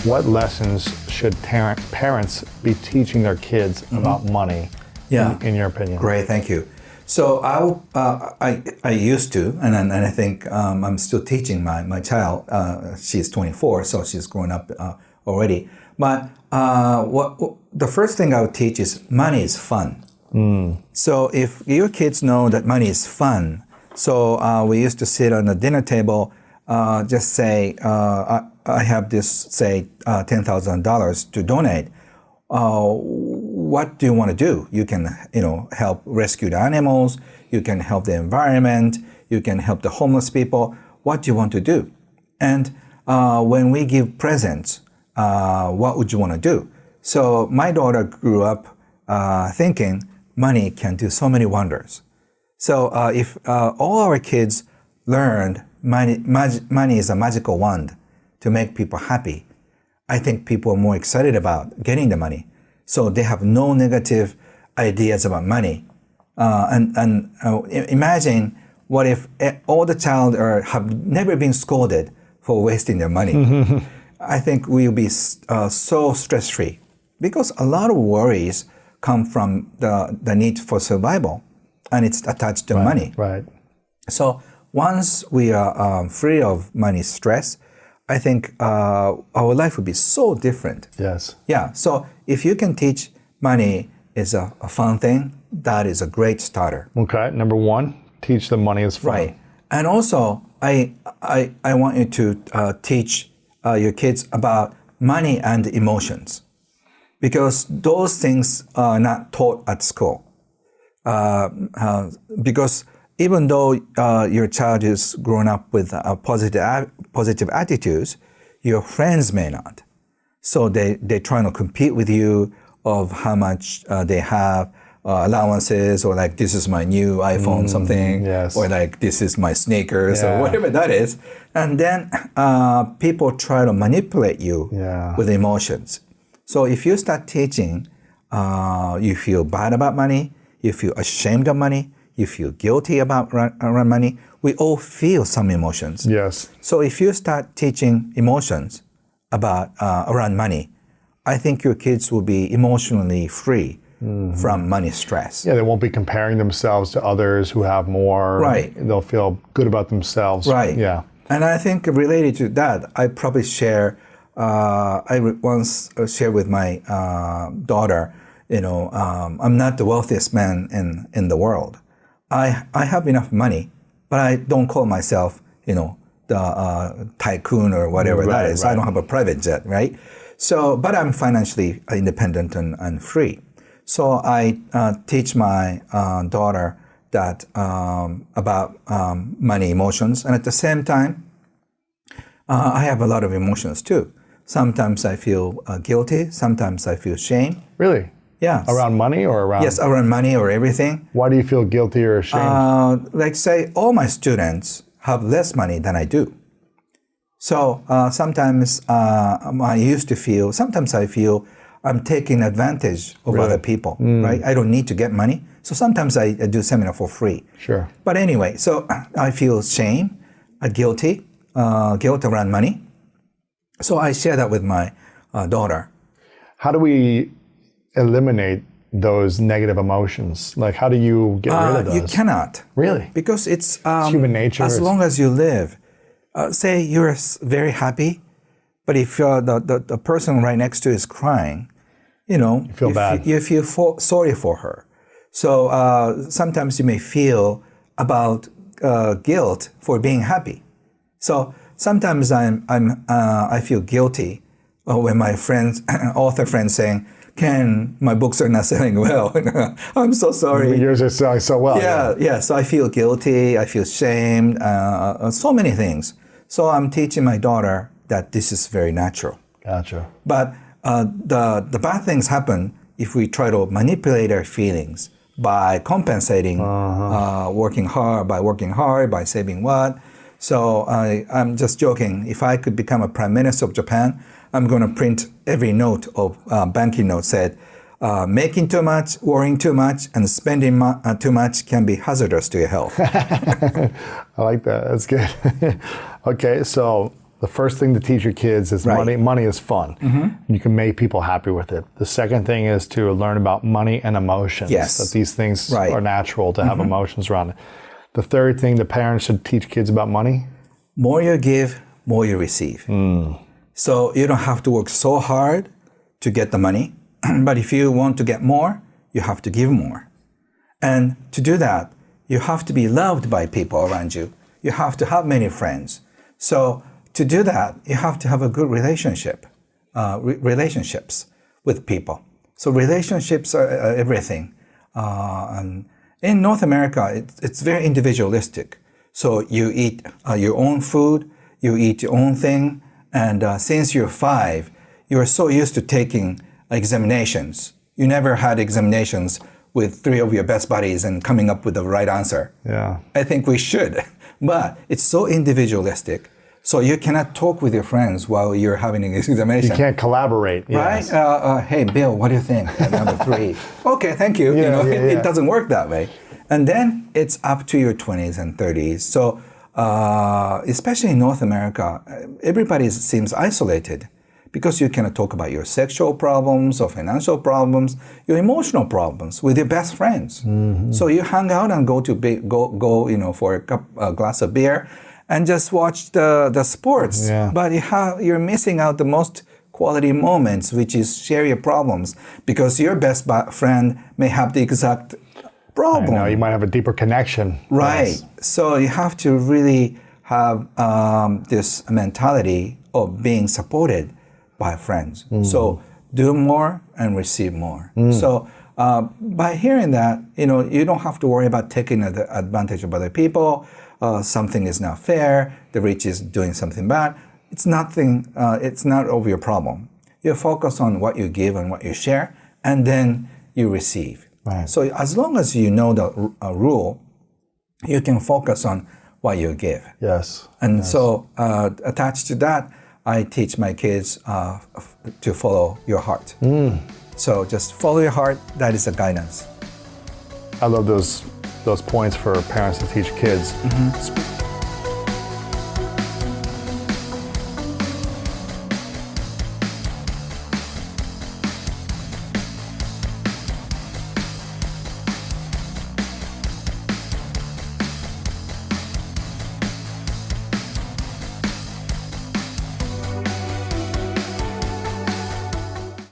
What lessons should parents be teaching their kids about money, in your opinion? Great, thank you. So I used to, and I think I'm still teaching my child. She's 24, so she's grown up already. But the first thing I would teach is money is fun. So if your kids know that money is fun, so we used to sit on the dinner table, just say, I have this, say, $10,000 to donate. What do you want to do? You can, help rescue the animals. You can help the environment. You can help the homeless people. What do you want to do? And when we give presents, what would you want to do? So my daughter grew up thinking money can do so many wonders. So if all our kids learned money is a magical wand to make people happy, I think people are more excited about getting the money. So they have no negative ideas about money. And imagine what if all the child have never been scolded for wasting their money. I think we'll be so stress-free because a lot of worries come from the need for survival, and it's attached to money. Right. So once we are free of money stress, I think our life would be so different. Yes. Yeah. So if you can teach money is a fun thing, that is a great starter. Okay. Number one, teach them money is fun. Right. And also, I want you to teach your kids about money and emotions, because those things are not taught at school. Because even though your child is grown up with positive attitudes, your friends may not. So they're trying to compete with you of how much they have, allowances, or like, this is my new iPhone something, yes. or like, this is my sneakers, or whatever that is. And then people try to manipulate you with emotions. So if you start teaching, you feel bad about money, you feel ashamed of money, you feel guilty about around money. We all feel some emotions. Yes. So if you start teaching emotions about around money, I think your kids will be emotionally free from money stress. Yeah, they won't be comparing themselves to others who have more. Right. They'll feel good about themselves. Right. Yeah. And I think related to that, I probably share. I once shared with my daughter. I'm not the wealthiest man in the world. I have enough money, but I don't call myself, the tycoon or whatever that is. Right. I don't have a private jet, right? So, but I'm financially independent and free. So I teach my daughter that about money emotions, and at the same time, I have a lot of emotions too. Sometimes I feel guilty. Sometimes I feel shame. Really? Yeah. Around money or around? Yes, around money or everything. Why do you feel guilty or ashamed? Like say, all my students have less money than I do. So sometimes sometimes I feel I'm taking advantage of other people, right? I don't need to get money. So sometimes I do seminar for free. Sure. But anyway, so I feel shame, guilt around money. So I share that with my daughter. How do we eliminate those negative emotions? Like, how do you get rid of those? You cannot. Really? Because it's human nature. As long as you live. Say you're very happy, but if the person right next to you is crying, you feel bad. You feel sorry for her. So sometimes you may feel about guilt for being happy. So sometimes I feel guilty when my friends, author friends, saying, "Ken, my books are not selling well." I'm so sorry. Yours are selling so well. Yeah. So I feel guilty. I feel shamed. So many things. So I'm teaching my daughter that this is very natural. Gotcha. But the bad things happen if we try to manipulate our feelings by compensating, working hard, by saving what. So I'm just joking. If I could become a prime minister of Japan, I'm going to print every note of banking note said, making too much, worrying too much, and spending too much can be hazardous to your health. I like that. That's good. Okay, so The first thing to teach your kids is Right. money. Money is fun. You can make people happy with it. The second thing is to learn about money and emotions. Yes. That these things Right. are natural to have emotions around it. The third thing the parents should teach kids about money. More you give, more you receive. So you don't have to work so hard to get the money. But if you want to get more, you have to give more. And to do that, you have to be loved by people around you. You have to have many friends. So to do that, you have to have a good relationships with people. So relationships are everything. And in North America, it's very individualistic. So you eat your own food, you eat your own thing, and since you're 5, you're so used to taking examinations. You never had examinations with 3 of your best buddies and coming up with the right answer. Yeah. I think we should, but it's so individualistic. So you cannot talk with your friends while you're having an examination. You can't collaborate. Yes. Right? Hey, Bill, what do you think? Number 3. Okay, thank you. It doesn't work that way. And then it's up to your 20s and 30s. So especially in North America, everybody seems isolated because you cannot talk about your sexual problems or financial problems, your emotional problems with your best friends. So you hang out and go for a glass of beer and just watch the sports. Yeah. But you're missing out the most quality moments, which is share your problems, because your best friend may have the exact problem. I know, you might have a deeper connection. Right. Yes. So you have to really have this mentality of being supported by friends. So do more and receive more. So by hearing that, you don't have to worry about taking advantage of other people. Something is not fair. The rich is doing something bad. It's nothing. It's not of your problem. You focus on what you give and what you share, and then you receive. Right. So as long as you know the rule, you can focus on what you give. Yes. And so attached to that, I teach my kids to follow your heart. So just follow your heart. That is the guidance. I love those points for parents to teach kids.